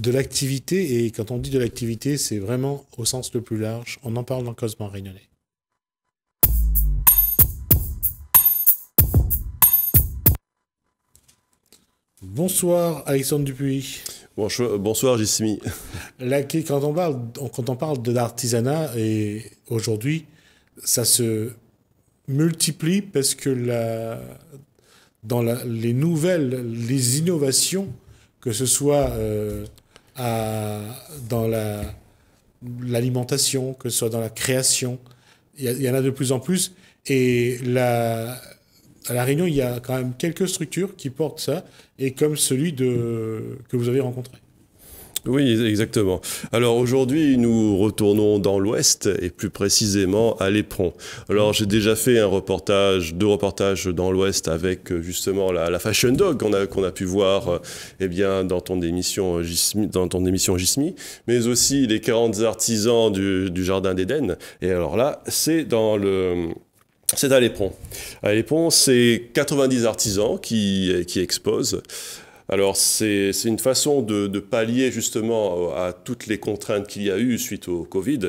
de l'activité, et quand on dit de l'activité, c'est vraiment au sens le plus large. On en parle dans Causement Réunionnais. Bonsoir Alexandre Dupuis. Bonsoir Jismi. Là, quand on parle de l'artisanat, et aujourd'hui, ça se multiplie parce que les nouvelles, les innovations, que ce soit dans l'alimentation, que ce soit dans la création, il y en a de plus en plus. Et à La Réunion, il y a quand même quelques structures qui portent ça, et comme celui que vous avez rencontré. Oui, exactement. Alors aujourd'hui, nous retournons dans l'Ouest, et plus précisément à l'Éperon. Alors j'ai déjà fait deux reportages dans l'Ouest avec justement la Fashion Dog qu'on a pu voir dans ton émission Jismi, mais aussi les 40 artisans du Jardin d'Éden. Et alors là, c'est à l'Éperon. À l'Éperon, c'est 90 artisans qui exposent. Alors, c'est une façon de pallier justement à toutes les contraintes qu'il y a eu suite au Covid.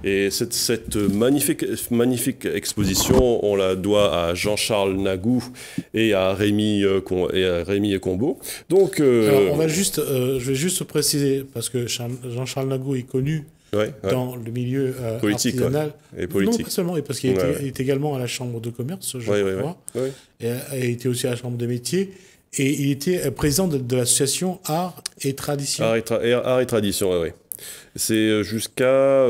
Et cette magnifique exposition, on la doit à Jean-Charles Nagou et à Rémi Combeau. Donc, alors, je vais juste préciser, parce que Jean-Charles Nagou est connu dans le milieu politique, artisanal. Et politique. Non, pas seulement, et parce qu'il est également à la Chambre de commerce, je crois, et il était aussi à la Chambre des métiers. Et il était président de l'association Art et Tradition. Art et Tradition, oui. C'est jusqu'à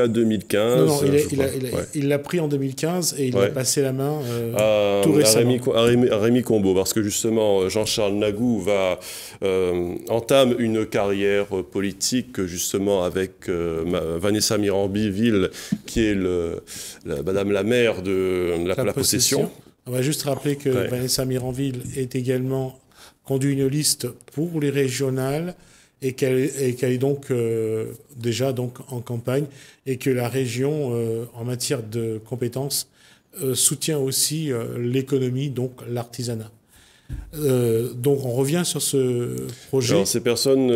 2015. Non, il l'a pris en 2015 et il a passé la main tout récemment. À Rémi Combeau, parce que justement, Jean-Charles Nagou entame une carrière politique justement avec Vanessa Miranville, qui est Madame la maire de la Possession. On va juste rappeler que Vanessa Miranville est également conduit une liste pour les régionales, et qu'elle est donc déjà en campagne, et que la région, en matière de compétences, soutient aussi l'économie, donc l'artisanat. Donc on revient sur ce projet. Alors, ces personnes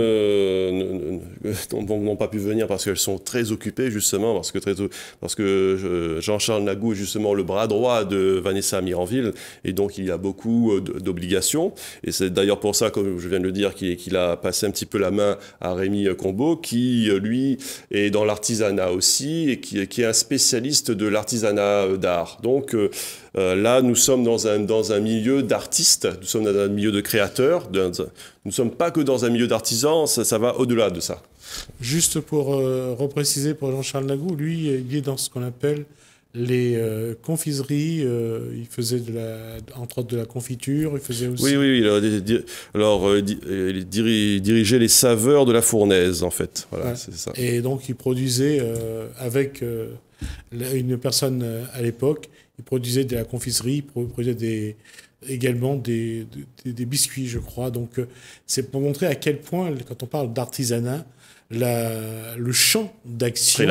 n'ont pas pu venir parce qu'elles sont très occupées, justement, parce que Jean-Charles Nagou est justement le bras droit de Vanessa Miranville, et donc il y a beaucoup d'obligations. Et c'est d'ailleurs pour ça, comme je viens de le dire, qu'il a passé un petit peu la main à Rémi Combeau, qui lui est dans l'artisanat aussi, et qui est un spécialiste de l'artisanat d'art. Donc là, nous sommes dans un milieu d'artistes, nous sommes dans un milieu de créateurs, nous ne sommes pas que dans un milieu d'artisans, ça va au-delà de ça. Juste pour repréciser pour Jean-Charles Nagou, lui, il est dans ce qu'on appelle les confiseries, il faisait entre autres de la confiture, il faisait aussi... Oui, il dirigeait les saveurs de la fournaise, en fait. Voilà, c'est ça. Et donc, il produisait avec une personne à l'époque, il produisait de la confiserie, il produisait également des biscuits, je crois. Donc, c'est pour montrer à quel point, quand on parle d'artisanat, le champ d'action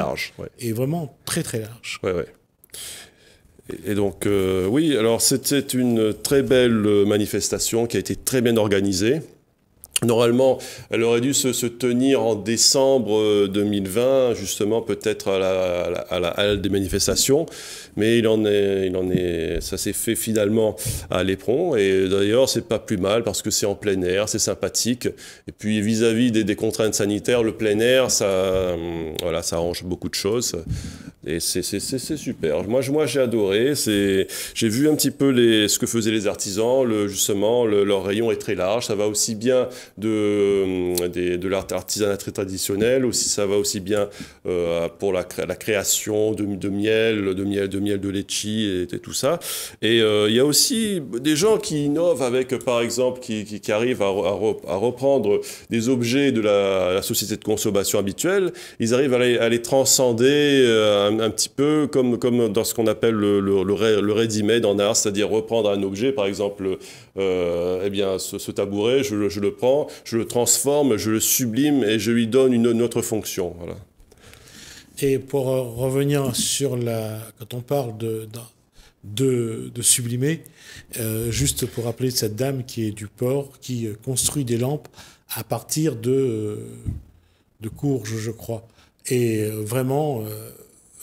est vraiment très, très large. Ouais. Et donc, oui, alors c'était une très belle manifestation qui a été très bien organisée. Normalement, elle aurait dû se tenir en décembre 2020, justement, peut-être à la halle des manifestations. Mais ça s'est fait finalement à l'Éperon. Et d'ailleurs, c'est pas plus mal parce que c'est en plein air, c'est sympathique. Et puis, vis-à-vis des contraintes sanitaires, le plein air, ça arrange beaucoup de choses. Et c'est super. Moi, j'ai adoré. J'ai vu un petit peu ce que faisaient les artisans. Justement, leur rayon est très large. Ça va aussi bien de l'artisanat très traditionnel, aussi ça va aussi bien pour la création de miel de litchi et tout ça. Et il y a aussi des gens qui innovent avec, par exemple, qui arrivent à reprendre des objets de la société de consommation habituelle. Ils arrivent à les transcender un petit peu comme dans ce qu'on appelle le ready-made en art, c'est-à-dire reprendre un objet, par exemple, ce tabouret, je le prends, je le transforme, je le sublime et je lui donne une autre fonction. Voilà. Et pour revenir sur quand on parle de sublimer. Juste pour rappeler cette dame qui est du port, qui construit des lampes à partir de courge, je crois. Et vraiment,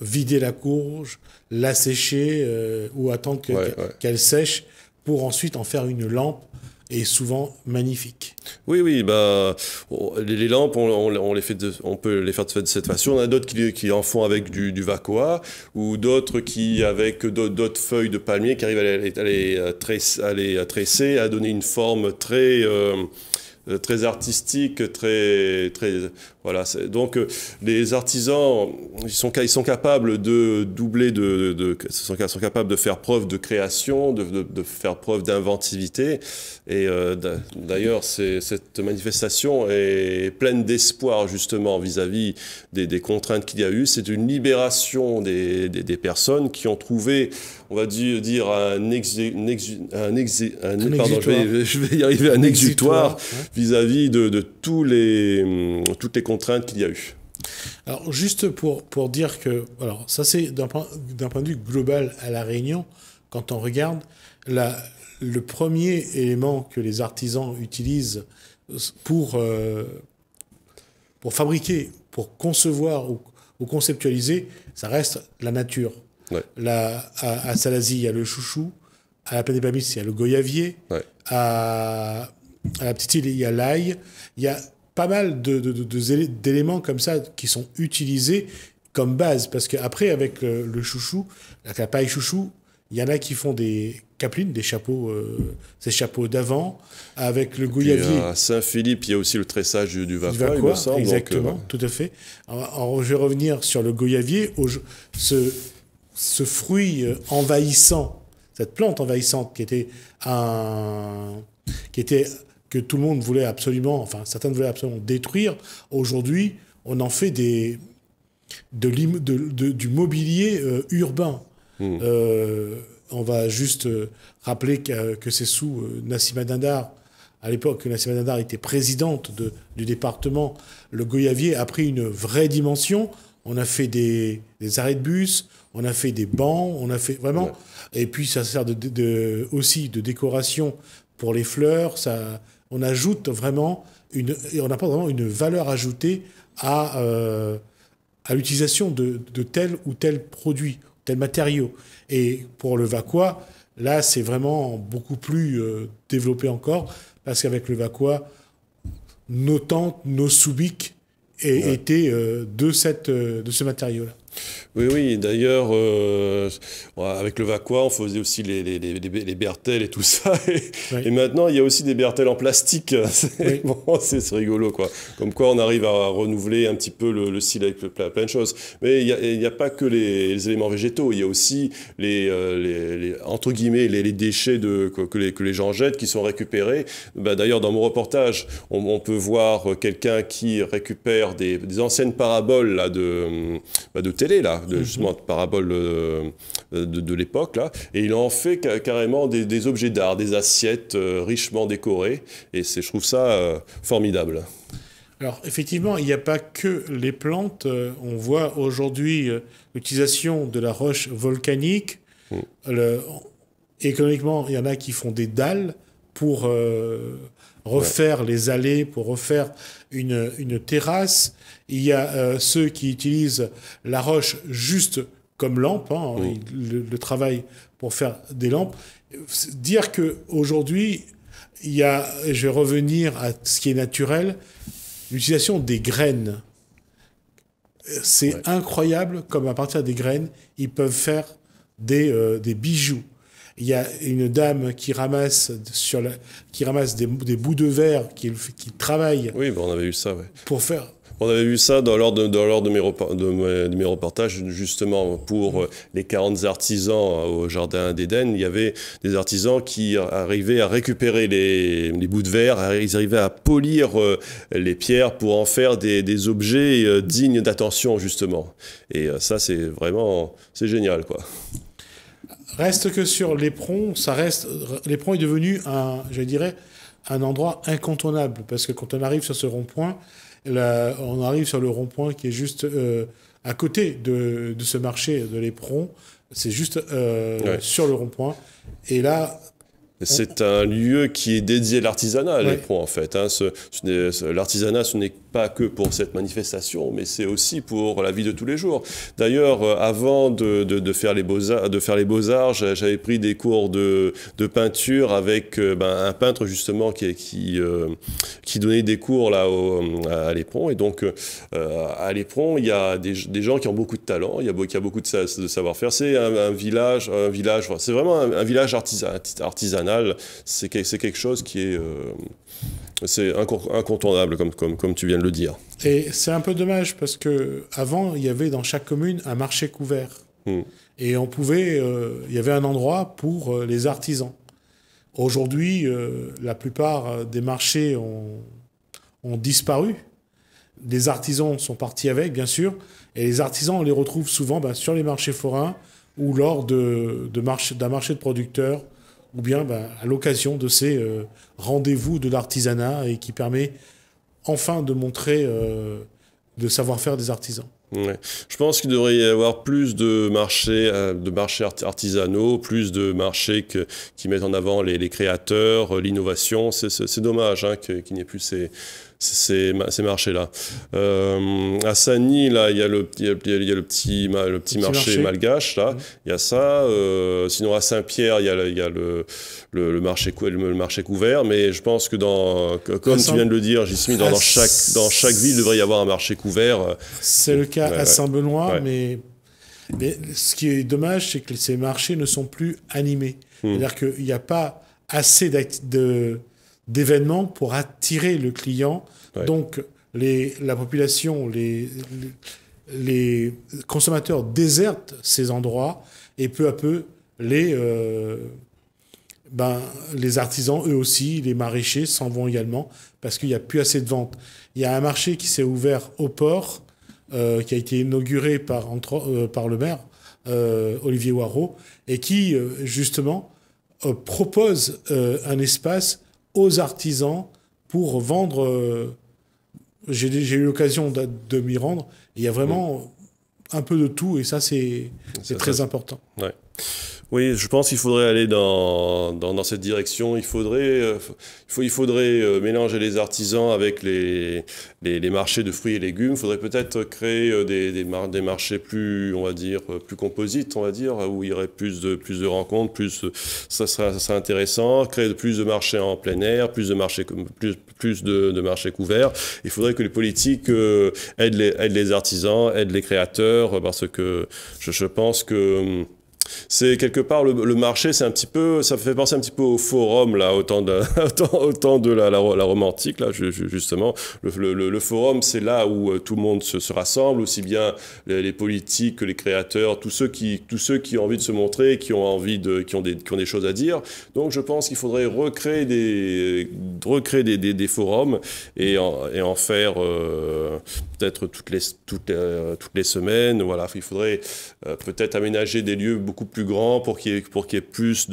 vider la courge, la sécher ou attendre qu'elle sèche pour ensuite en faire une lampe, et souvent magnifique. Oui, les lampes, on peut les faire de cette façon. On a d'autres qui en font avec du Vacoa, ou d'autres qui avec d'autres feuilles de palmier qui arrivent à les tresser, à donner une forme très artistique, voilà. Donc les artisans, ils sont capables de doubler, sont capables de faire preuve de création, de faire preuve d'inventivité. Et d'ailleurs, cette manifestation est pleine d'espoir justement vis-à-vis des contraintes qu'il y a eu. C'est une libération des personnes qui ont trouvé, on va dire, un exutoire vis-à-vis de toutes les contraintes qu'il y a eu. Alors, juste pour dire que, alors, ça c'est d'un point de vue global à La Réunion, quand on regarde, le premier élément que les artisans utilisent pour fabriquer, pour concevoir ou conceptualiser, ça reste la nature. Ouais. À Salazie, il y a le chouchou, à la Plaine des Pamis, il y a le goyavier, ouais. À la petite île, il y a l'ail, il y a pas mal d'éléments comme ça qui sont utilisés comme base, parce qu'après, avec le chouchou, la paille chouchou, il y en a qui font des caplines, des chapeaux, ces chapeaux d'avant, avec le goyavier. À Saint-Philippe, il y a aussi le tressage du Vacoa, il me semble. Exactement, tout à fait. Alors, je vais revenir sur le goyavier, ce fruit envahissant, cette plante envahissante que tout le monde voulait absolument, enfin certains voulaient absolument détruire. Aujourd'hui, on en fait du mobilier urbain. On va juste rappeler que c'est sous Nassima Dindar, à l'époque, Nassima Dindar était présidente du département. Le goyavier a pris une vraie dimension. On a fait des arrêts de bus, on a fait des bancs, on a fait vraiment... Ouais. Et puis ça sert aussi de décoration pour les fleurs. On ajoute vraiment on apporte vraiment une valeur ajoutée à l'utilisation de tel ou tel produit, tel matériau. Et pour le Vacoa, là, c'est vraiment beaucoup plus développé encore, parce qu'avec le Vacoa, nos tentes, nos soubiques étaient de ce matériau-là. Oui, d'ailleurs, avec le Vacoa, on faisait aussi les bertelles et tout ça. Et maintenant, il y a aussi des bertelles en plastique. C'est rigolo, quoi. Comme quoi, on arrive à renouveler un petit peu le style avec plein de choses. Mais il n'y a pas que les éléments végétaux. Il y a aussi entre guillemets, les déchets que les gens jettent, qui sont récupérés. D'ailleurs, dans mon reportage, on peut voir quelqu'un qui récupère des anciennes paraboles là, de télé, là, justement de paraboles de l'époque, là, et il en fait carrément des objets d'art, des assiettes richement décorées, et je trouve ça formidable. Alors effectivement, il n'y a pas que les plantes. On voit aujourd'hui l'utilisation de la roche volcanique. Économiquement, il y en a qui font des dalles pour refaire les allées, pour refaire une terrasse. Il y a ceux qui utilisent la roche juste comme lampe, le travail pour faire des lampes. Dire qu'aujourd'hui, je vais revenir à ce qui est naturel, l'utilisation des graines. C'est incroyable comme à partir des graines, ils peuvent faire des bijoux. Il y a une dame qui ramasse des bouts de verre, qui travaille. Oui, on avait eu ça, pour faire. On avait vu ça lors de mes reportages, justement, pour les 40 artisans au Jardin d'Éden. Il y avait des artisans qui arrivaient à récupérer les bouts de verre, ils arrivaient à polir les pierres pour en faire des objets dignes d'attention, justement. Et ça, c'est génial, quoi. Reste que sur l'Éperon, l'Éperon est devenu un endroit incontournable, parce que quand on arrive sur ce rond-point, on arrive sur le rond-point qui est juste à côté de ce marché de l'Éperon. C'est juste sur le rond-point. Et là... C'est un lieu qui est dédié à l'artisanat, l'Éperon, en fait. Hein. L'artisanat, ce n'est pas que pour cette manifestation, mais c'est aussi pour la vie de tous les jours. D'ailleurs, avant de faire les beaux-arts, j'avais pris des cours de peinture avec un peintre, justement, qui donnait des cours là, à l'Éperon. Et donc, à l'Éperon, il y a des gens qui ont beaucoup de talent, il y a beaucoup de savoir-faire. C'est un village, c'est vraiment un village artisanal. C'est quelque chose qui est c'est incontournable, comme tu viens de le dire. Et c'est un peu dommage parce que avant il y avait dans chaque commune un marché couvert. Et on pouvait, il y avait un endroit pour les artisans. Aujourd'hui, la plupart des marchés ont disparu. Les artisans sont partis avec, bien sûr, et les artisans, on les retrouve souvent sur les marchés forains ou lors d'un marché de producteurs, ou bien à l'occasion de ces rendez-vous de l'artisanat et qui permet enfin de montrer le savoir-faire des artisans. Ouais. Je pense qu'il devrait y avoir plus de marchés artisanaux, plus de marchés qui mettent en avant les créateurs, l'innovation. C'est dommage qu'il n'y ait plus ces marchés-là. À Sagny, là, il y a le petit marché malgache, là. Il y a ça. Sinon, à Saint-Pierre, il y a le marché couvert. Mais je pense que comme tu viens de le dire, Gismi, dans chaque ville, il devrait y avoir un marché couvert. C'est le cas à Saint-Benoît, mais ce qui est dommage, c'est que ces marchés ne sont plus animés. C'est-à-dire qu'il n'y a pas assez d'événements pour attirer le client. Donc, la population, les consommateurs désertent ces endroits et peu à peu, les artisans, eux aussi, les maraîchers s'en vont également parce qu'il n'y a plus assez de ventes. Il y a un marché qui s'est ouvert au port, qui a été inauguré par le maire, Olivier Hoareau, et qui, justement, propose un espace aux artisans pour vendre. J'ai eu l'occasion de m'y rendre. Il y a vraiment un peu de tout, et ça, c'est très important. Ouais. Oui, je pense qu'il faudrait aller dans cette direction. Il faudrait mélanger les artisans avec les marchés de fruits et légumes. Il faudrait peut-être créer des marchés plus, on va dire, plus composites, on va dire, où il y aurait plus de rencontres, ça serait intéressant. Créer plus de marchés en plein air, plus de marchés couverts. Il faudrait que les politiques aident les artisans, aident les créateurs, parce que je pense que c'est quelque part le marché, c'est un petit peu, ça fait penser un petit peu au forum là, au temps de la Rome antique là, justement. Le forum, c'est là où tout le monde se rassemble, aussi bien les politiques que les créateurs, tous ceux qui ont envie de se montrer, qui ont des choses à dire. Donc je pense qu'il faudrait recréer des forums et en faire peut-être toutes les semaines. Voilà, il faudrait peut-être aménager des lieux beaucoup plus grand pour qu'il y ait plus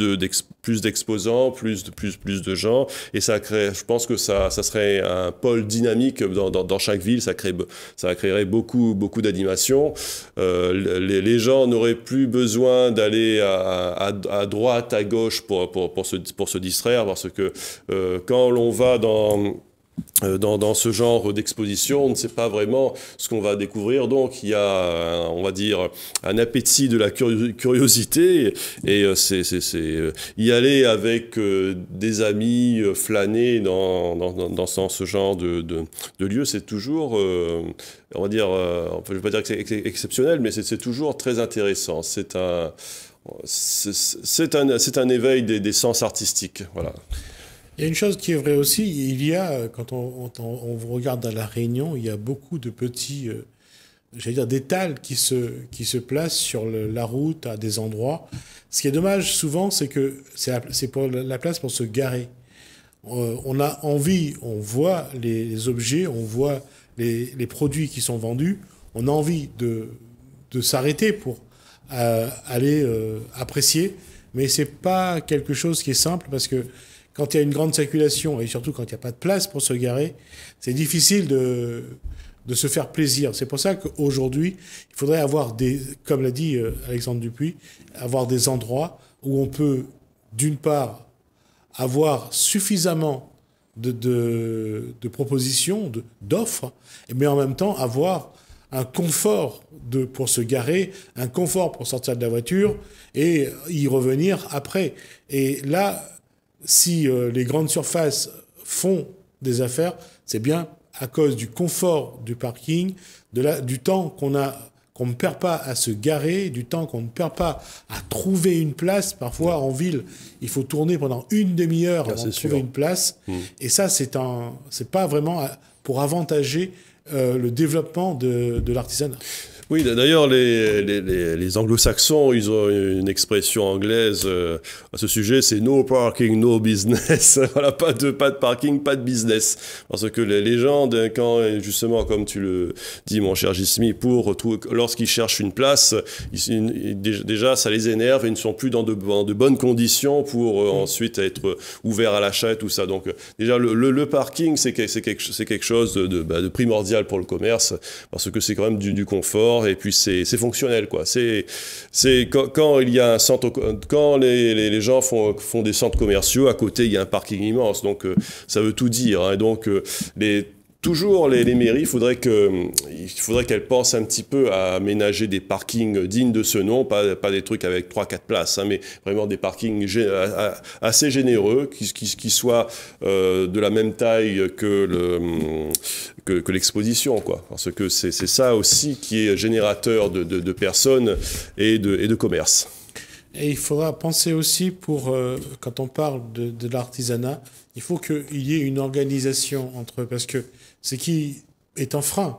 d'exposants, plus de gens, et je pense que ça serait un pôle dynamique dans chaque ville. Ça créerait beaucoup d'animation. Les gens n'auraient plus besoin d'aller à droite, à gauche pour se distraire, parce que quand l'on va dans ce genre d'exposition, on ne sait pas vraiment ce qu'on va découvrir. Donc, il y a, on va dire, un appétit de la curiosité, et y aller avec des amis, flâner dans ce genre de lieu, c'est toujours, on va dire, je ne vais pas dire que c'est exceptionnel, mais c'est toujours très intéressant. C'est un éveil des sens artistiques, voilà. Il y a une chose qui est vraie aussi, quand on regarde à La Réunion, il y a beaucoup de petits, d'étals qui se placent sur la route à des endroits. Ce qui est dommage souvent, c'est que c'est pour la place pour se garer. On a envie, on voit les objets, on voit les produits qui sont vendus, on a envie de s'arrêter pour aller apprécier, mais c'est pas quelque chose qui est simple, parce que quand il y a une grande circulation, et surtout quand il n'y a pas de place pour se garer, c'est difficile de se faire plaisir. C'est pour ça qu'aujourd'hui, il faudrait avoir comme l'a dit Alexandre Dupuis, avoir des endroits où on peut, d'une part, avoir suffisamment de propositions, d'offres, mais en même temps avoir un confort pour se garer, un confort pour sortir de la voiture et y revenir après. Et là, si les grandes surfaces font des affaires, c'est bien à cause du confort du parking, du temps qu'on ne perd pas à se garer, du temps qu'on ne perd pas à trouver une place. Parfois, en ville, il faut tourner pendant une demi-heure avant de trouver une place. Et ça, c'est pas vraiment pour avantager le développement de l'artisanat. Oui, d'ailleurs, les anglo-saxons, ils ont une expression anglaise à ce sujet, c'est no parking, no business. Voilà, pas de parking, pas de business. Parce que les gens, quand, justement, comme tu le dis, mon cher Jismi, lorsqu'ils cherchent une place, déjà, ça les énerve et ils ne sont plus dans de bonnes conditions pour ensuite être ouverts à l'achat et tout ça. Donc, déjà, le parking, c'est quelque chose de primordial pour le commerce, parce que c'est quand même du confort. Et puis c'est fonctionnel, quoi. C'est quand il y a un centre, quand les gens font des centres commerciaux, à côté il y a un parking immense, donc ça veut tout dire, hein. Donc toujours les mairies, il faudrait qu'elles pensent un petit peu à aménager des parkings dignes de ce nom, pas des trucs avec 3-4 places, hein, mais vraiment des parkings assez généreux, qui soient de la même taille que l'exposition, quoi. Parce que c'est ça aussi qui est générateur de personnes et de commerce. Et il faudra penser aussi quand on parle de l'artisanat, il faut qu'il y ait une organisation entre eux, parce que ce qui est un frein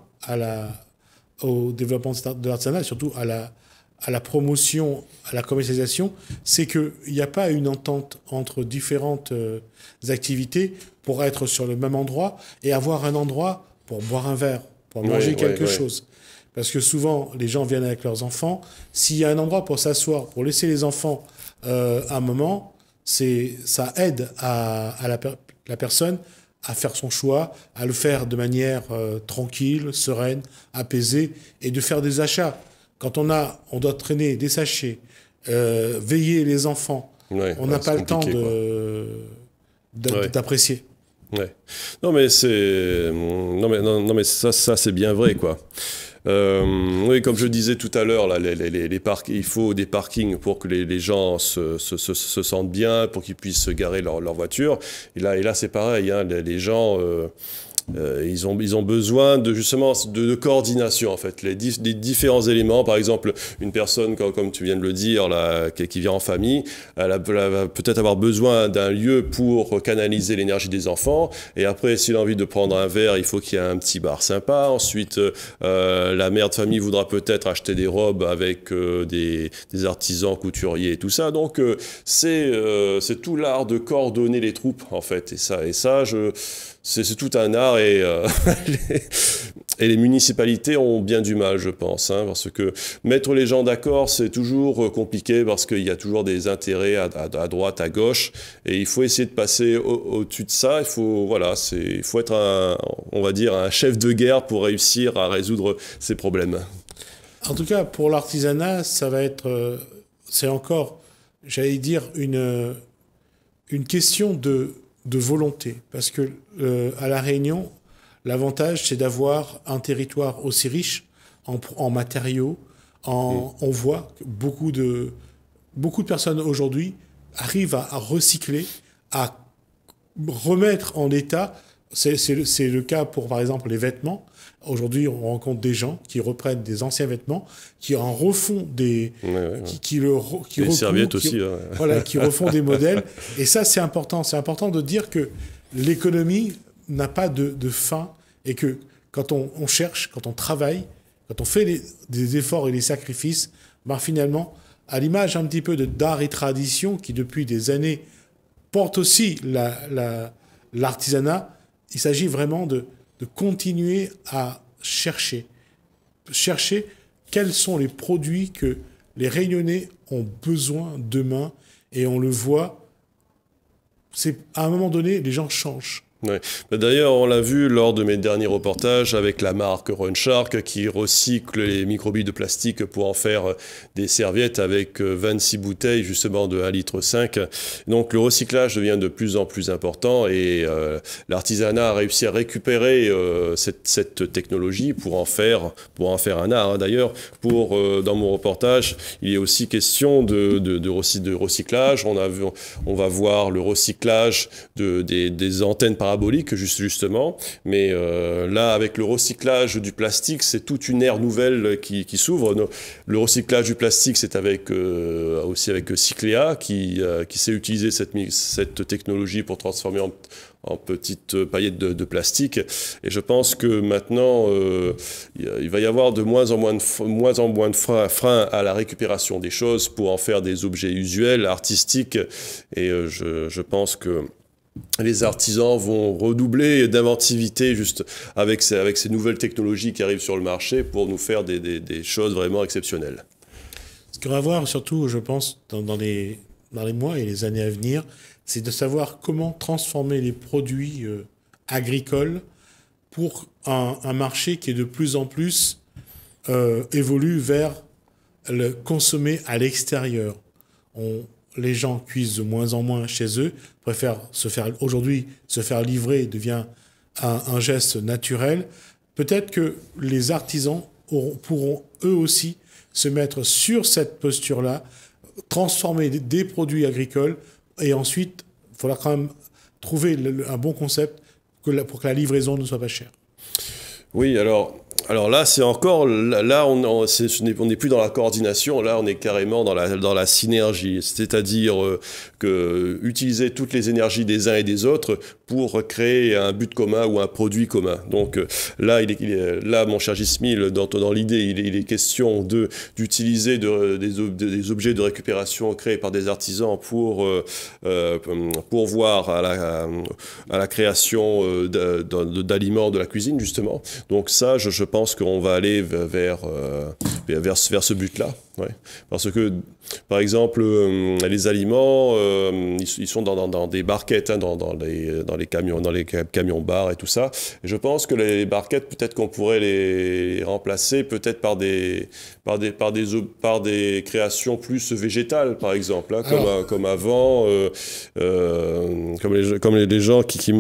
au développement de l'artisanat, surtout à la promotion, à la commercialisation, c'est qu'il n'y a pas une entente entre différentes activités pour être sur le même endroit et avoir un endroit pour boire un verre, pour manger quelque chose. Parce que souvent, les gens viennent avec leurs enfants. S'il y a un endroit pour s'asseoir, pour laisser les enfants un moment, ça aide à la personne à faire son choix, à le faire de manière tranquille, sereine, apaisée, et de faire des achats. Quand on doit traîner des sachets, veiller les enfants, on n'a pas le temps d'apprécier. Ouais. Non mais ça c'est bien vrai, quoi. Oui, comme je disais tout à l'heure, là, il faut des parkings pour que les gens se sentent bien, pour qu'ils puissent garer leur voiture. Et là c'est pareil, hein, les gens ils ont besoin justement de coordination, en fait. Les différents éléments, par exemple, une personne, comme tu viens de le dire, là, qui vient en famille, elle va peut-être avoir besoin d'un lieu pour canaliser l'énergie des enfants. Et après, s'il a envie de prendre un verre, il faut qu'il y ait un petit bar sympa. Ensuite, la mère de famille voudra peut-être acheter des robes avec des artisans couturiers et tout ça. Donc, c'est tout l'art de coordonner les troupes, en fait. Et ça, c'est tout un art, et les municipalités ont bien du mal, je pense, hein, parce que mettre les gens d'accord, c'est toujours compliqué, parce qu'il y a toujours des intérêts à droite, à gauche, et il faut essayer de passer au-dessus de ça. Il faut être on va dire, un chef de guerre pour réussir à résoudre ces problèmes. En tout cas, pour l'artisanat, ça va être, c'est encore, j'allais dire, une question de volonté, parce que à La Réunion, l'avantage, c'est d'avoir un territoire aussi riche en matériaux. On voit que beaucoup de personnes aujourd'hui arrivent à recycler, à remettre en état. C'est le cas pour, par exemple, les vêtements. Aujourd'hui, on rencontre des gens qui reprennent des anciens vêtements, qui en refont des... les serviettes aussi. Voilà, qui refont des modèles. Et ça, c'est important. C'est important de dire que l'économie n'a pas de fin, et que quand on cherche, quand on travaille, quand on fait des efforts et des sacrifices, ben finalement, à l'image un petit peu d'art et tradition qui, depuis des années, porte aussi l'artisanat, il s'agit vraiment de continuer à chercher quels sont les produits que les Réunionnais ont besoin demain. Et on le voit, à un moment donné, les gens changent. Ouais. D'ailleurs, on l'a vu lors de mes derniers reportages avec la marque Runshark qui recycle les microbilles de plastique pour en faire des serviettes avec 26 bouteilles justement de 1,5 litre. Donc le recyclage devient de plus en plus important et l'artisanat a réussi à récupérer cette technologie pour en faire un art. D'ailleurs, dans mon reportage, il est aussi question de recyclage. On va voir le recyclage des antennes paraboliques justement, mais là avec le recyclage du plastique, c'est toute une ère nouvelle qui s'ouvre. Le recyclage du plastique, c'est aussi avec Cyclea qui sait utiliser cette technologie pour transformer en petites paillettes de plastique. Et je pense que maintenant, il va y avoir de moins en moins de freins à la récupération des choses pour en faire des objets usuels, artistiques. Et je pense que les artisans vont redoubler d'inventivité juste avec ces nouvelles technologies qui arrivent sur le marché pour nous faire des choses vraiment exceptionnelles. Ce qu'on va voir surtout, je pense, dans les mois et les années à venir, c'est de savoir comment transformer les produits agricoles pour un marché qui est de plus en plus évolue vers le consommer à l'extérieur. Les gens cuisent de moins en moins chez eux, préfèrent aujourd'hui se faire livrer devient un geste naturel. Peut-être que les artisans pourront eux aussi se mettre sur cette posture-là, transformer des produits agricoles et ensuite, il faudra quand même trouver un bon concept pour que la livraison ne soit pas chère. Oui, alors là, c'est encore, là, on n'est plus dans la coordination, là, on est carrément dans la synergie, c'est-à-dire que utiliser toutes les énergies des uns et des autres pour créer un but commun ou un produit commun. Donc là, là, mon cher Gismil, dans l'idée, il est question d'utiliser des objets de récupération créés par des artisans pour voir à la création d'aliments de la cuisine, justement. Donc ça, je pense qu'on va aller vers ce but-là. Ouais. Parce que, par exemple, les aliments, ils sont dans des barquettes, hein, dans les camions-bars et tout ça. Et je pense que les barquettes, peut-être qu'on pourrait les remplacer peut-être par des créations plus végétales, par exemple, hein, comme avant, comme les gens qui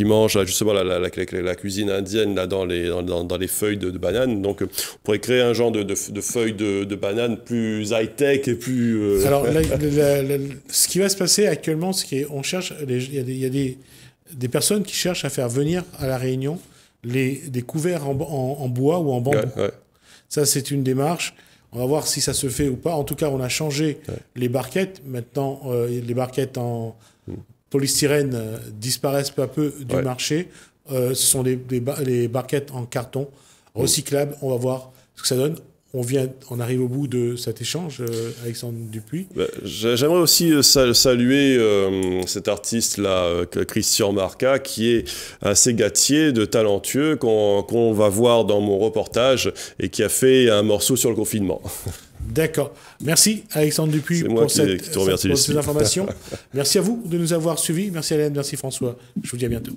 mangent justement la cuisine indienne là, dans les feuilles de banane. Donc, on pourrait créer un genre de feuilles de banane plus high-tech et plus... Alors, ce qui va se passer actuellement, c'est qu'on cherche... Il y a des personnes qui cherchent à faire venir à La Réunion des couverts en bois ou en bambou. Ouais. Ça, c'est une démarche. On va voir si ça se fait ou pas. En tout cas, on a changé les barquettes. Maintenant, les barquettes en polystyrène disparaissent peu à peu du marché. Ce sont les barquettes en carton recyclables. On va voir ce que ça donne. On arrive au bout de cet échange, Alexandre Dupuis. J'aimerais aussi saluer cet artiste-là, Christian Marca, qui est un ségatier de talentueux qu'on va voir dans mon reportage et qui a fait un morceau sur le confinement. D'accord. Merci Alexandre Dupuis pour ces informations. Merci à vous de nous avoir suivis. Merci Hélène, merci François. Je vous dis à bientôt.